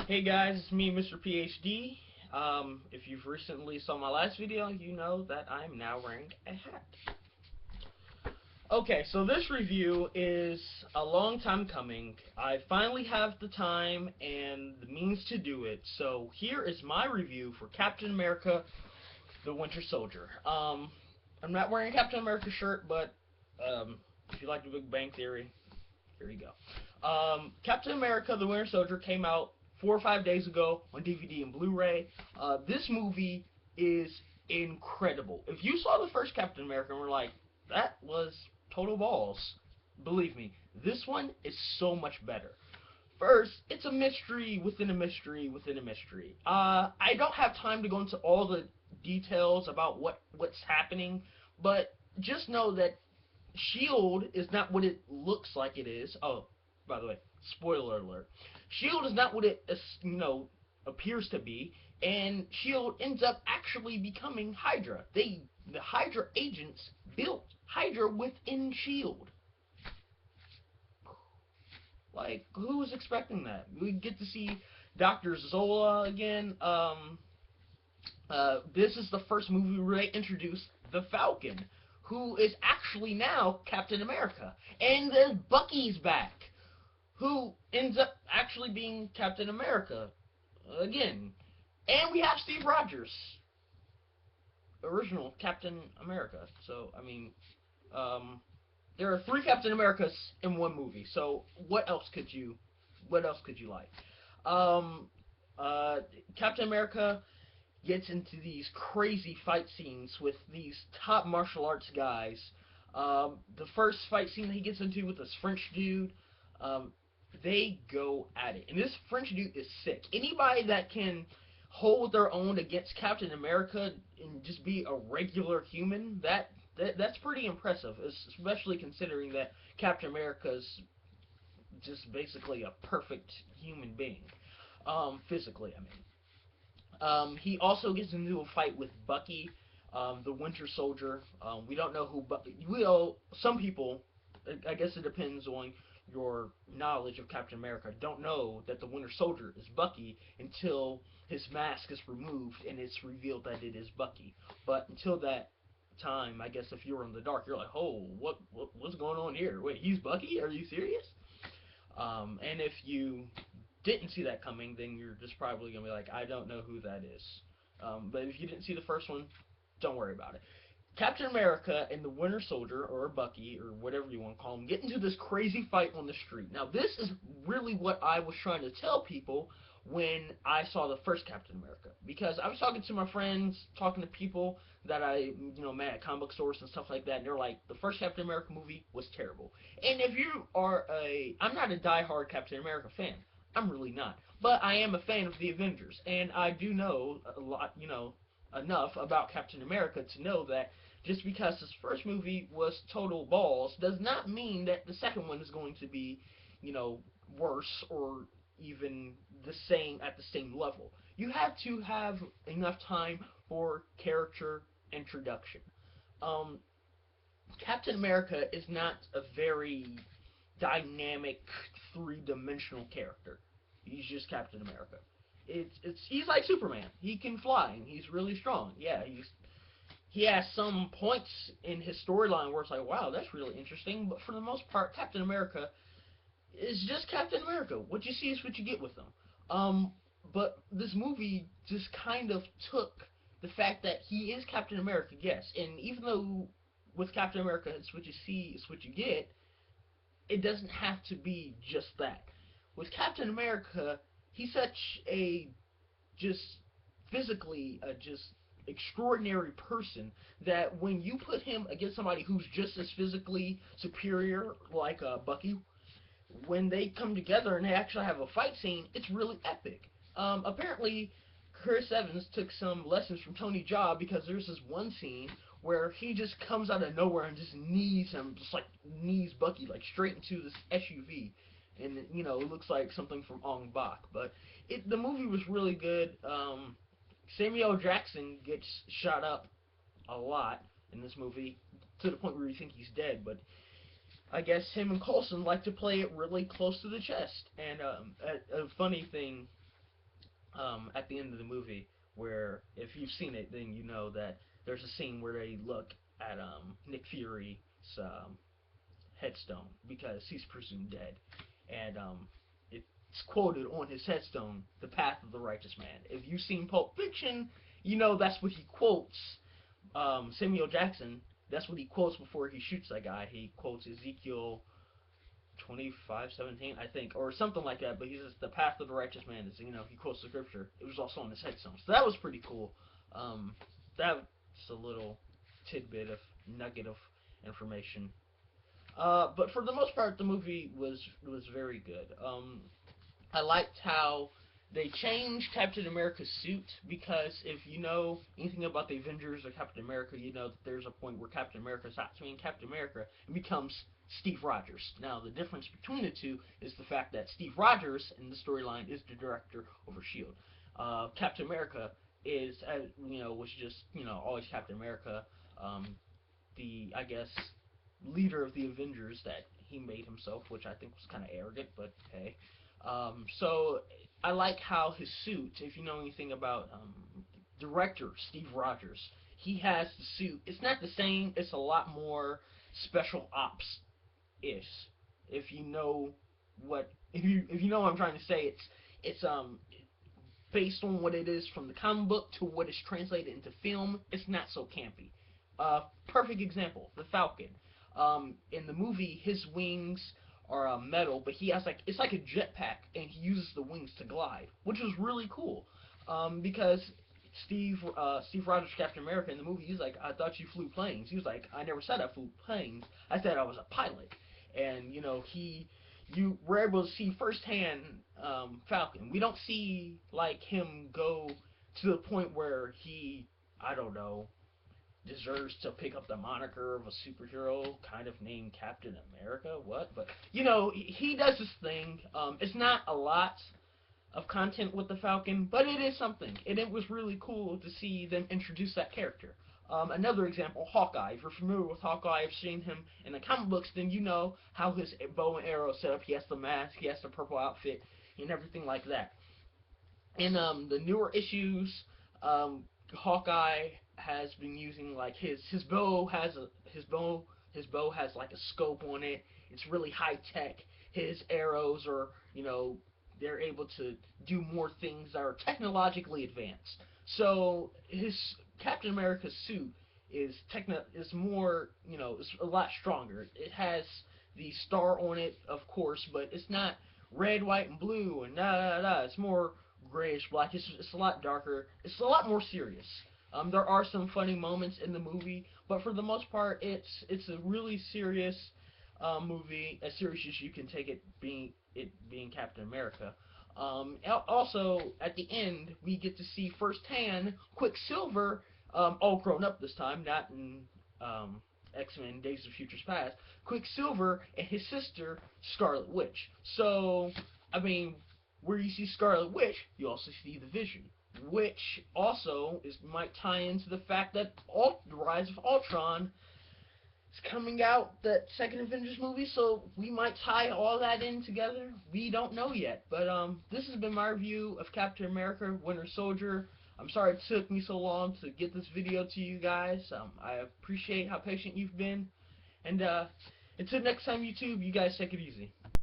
Hey guys, it's me, Mr. PhD. If you've recently saw my last video, you know that I'm now wearing a hat. Okay, so this review is a long time coming. I finally have the time and the means to do it. So here is my review for Captain America: The Winter Soldier. I'm not wearing a Captain America shirt, but if you like The Big Bang Theory, here you go. Captain America: The Winter Soldier came out 4 or 5 days ago on DVD and Blu-ray. This movie is incredible. If you saw the first Captain America and were like, that was total balls, believe me, this one is so much better. First, it's a mystery within a mystery within a mystery. I don't have time to go into all the details about what's happening, but just know that Shield is not what it looks like it is. Oh, by the way, spoiler alert. Shield is not what it appears to be, and Shield ends up actually becoming Hydra. The Hydra agents built Hydra within Shield. Like, who was expecting that? We get to see Dr. Zola again. This is the first movie where they introduce the Falcon, who is actually now Captain America. And then Bucky's back, who ends up actually being Captain America again. And we have Steve Rogers, original Captain America. So, I mean, there are three Captain Americas in one movie. So, what else could you like? Um, Captain America gets into these crazy fight scenes with these top martial arts guys. The first fight scene that he gets into with this French dude, they go at it. And this French dude is sick. Anybody that can hold their own against Captain America and just be a regular human, that's pretty impressive, especially considering that Captain America's just basically a perfect human being. Physically, I mean. He also gets into a fight with Bucky, the Winter Soldier. We don't know who Bucky. Some people, I guess it depends on your knowledge of Captain America, don't know that the Winter Soldier is Bucky until his mask is removed and it's revealed that it is Bucky. But until that time, I guess if you're in the dark, you're like, oh, what's going on here? Wait, he's Bucky? Are you serious? And if you didn't see that coming, then you're just probably going to be like, I don't know who that is. But if you didn't see the first one, don't worry about it. Captain America and the Winter Soldier, or Bucky, or whatever you want to call him, get into this crazy fight on the street. Now, this is really what I was trying to tell people when I saw the first Captain America. Because I was talking to my friends, talking to people that I, met at comic book stores and stuff like that, and they're like, the first Captain America movie was terrible. And if you are I'm not a diehard Captain America fan. I'm really not. But I am a fan of the Avengers, and I do know a lot, enough about Captain America to know that just because his first movie was total balls does not mean that the second one is going to be, worse or even at the same level. You have to have enough time for character introduction. Um, Captain America is not a very dynamic, three-dimensional character. He's just Captain America. He's like Superman. He can fly and he's really strong. Yeah, he has some points in his storyline where it's like, wow, that's really interesting. But for the most part, Captain America is just Captain America. What you see is what you get with him. But this movie just kind of took the fact that he is Captain America, yes, and even though with Captain America it's what you see, it's what you get, it doesn't have to be just that. With Captain America, he's such a just physically just extraordinary person that when you put him against somebody who's just as physically superior, like Bucky, when they come together and they actually have a fight scene, it's really epic. Apparently, Chris Evans took some lessons from Tony Jaa because there's this one scene where he just comes out of nowhere and just knees Bucky like straight into this SUV, and it looks like something from Ong Bak. But the movie was really good. Samuel Jackson gets shot up a lot in this movie to the point where you think he's dead, but I guess him and Coulson like to play it really close to the chest. And a funny thing at the end of the movie, where if you've seen it, then you know that there's a scene where they look at Nick Fury's headstone because he's presumed dead, and it's quoted on his headstone, "The path of the righteous man." If you've seen Pulp Fiction, you know that's what he quotes. Samuel Jackson. That's what he quotes before he shoots that guy. He quotes Ezekiel 25:17, I think, or something like that. But he says the path of the righteous man is, he quotes the scripture. It was also on his headstone, so that was pretty cool. That's a little tidbit of nugget of information. But for the most part, the movie was very good. I liked how they changed Captain America's suit because if you know anything about the Avengers or Captain America, you know that there's a point where Captain America stops being Captain America and becomes Steve Rogers. Now, the difference between the two is the fact that Steve Rogers in the storyline is the director over Shield. Captain America is, was just always Captain America. The I guess leader of the Avengers that he made himself, which I think was kind of arrogant, but hey. So I like how his suit, if you know anything about director Steve Rogers, he has the suit. It's not the same. It's a lot more special ops ish. If you know if you know what I'm trying to say, it's based on what it is from the comic book to what is translated into film. It's not so campy. Perfect example, the Falcon. In the movie, his wings are metal, but he has it's like a jetpack, and he uses the wings to glide, which was really cool. Because Steve Rogers, Captain America, in the movie, he's like, I thought you flew planes. He was like, I never said I flew planes. I said I was a pilot. And you were able to see firsthand Falcon. We don't see like him go to the point where he, I don't know, deserves to pick up the moniker of a superhero kind of named Captain America. What? But he does this thing. It's not a lot of content with the Falcon, but it is something, and it was really cool to see them introduce that character. Another example, Hawkeye. If you're familiar with Hawkeye, I've seen him in the comic books, then you know how his bow and arrow set up. He has the mask, he has the purple outfit, and everything like that. In the newer issues, Hawkeye has been using like his bow has like a scope on it. It's really high tech. His arrows are they're able to do more things that are technologically advanced. So his Captain America's suit is more it's a lot stronger. It has the star on it, of course, but it's not red, white, and blue and da da da. It's more grayish black. It's a lot darker. It's a lot more serious. There are some funny moments in the movie, but for the most part, it's a really serious movie, as serious as you can take it being Captain America. Also, at the end, we get to see firsthand Quicksilver, all grown up this time, not in X-Men Days of Futures Past. Quicksilver and his sister Scarlet Witch. So, I mean, where you see Scarlet Witch, you also see the Vision, which also might tie into the fact that the Rise of Ultron is coming out, that second Avengers movie, so we might tie all that in together. We don't know yet, but this has been my review of Captain America: Winter Soldier. I'm sorry it took me so long to get this video to you guys. I appreciate how patient you've been, and until next time, YouTube, you guys take it easy.